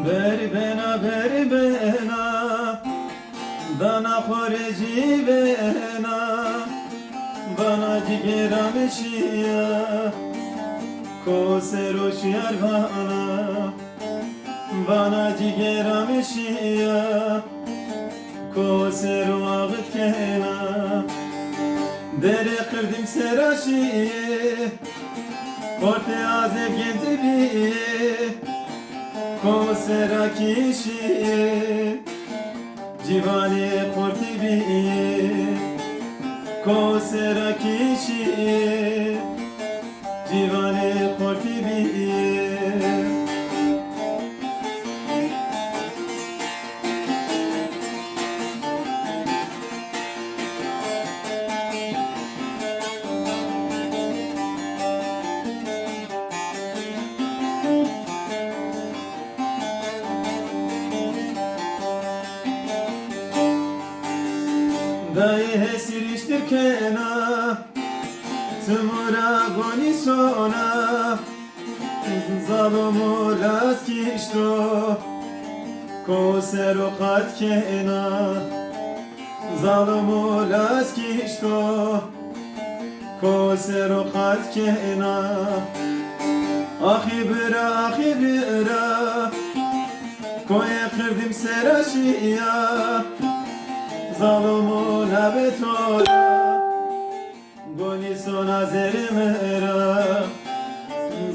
بری بنا دانا خورجی بنا bana ciğerim şia Kose roşyar bana ciğerim şia Kose roğut kena Dere kırdım seraşi Korte azeb genzi bi Kose rakişi Civane korti bi Kosera kişi Civane korti bi Dayı hesiriştir kena Tımura goni sona Zalomu las kişto Kosero kat kena Zalomu las kişto Kosero kat kena Ahi bira Koye kırdım seraşiya Zalomu nabetora Goni sona zerimera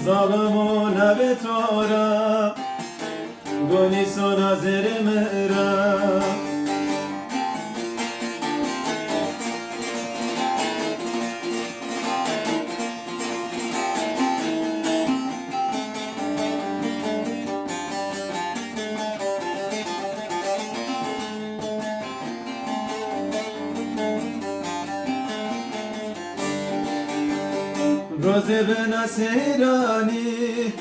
Zalomu nabetora Goni sona zerimera روزه بنا سیرانی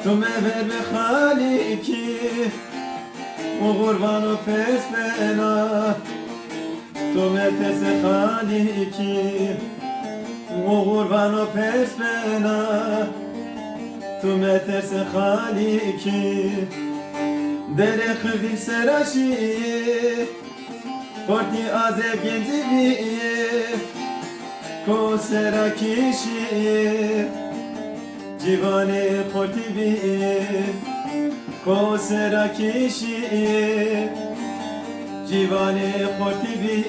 تو مبر به خالیکی و قربان و پس بنا تو متس خالیکی و قربان و پس بنا تو متس خالیکی دل خردی سراشی پرتی آزب گنزی بیه Kosera kişi Civane korti bi Kosera kişi Civane korti bi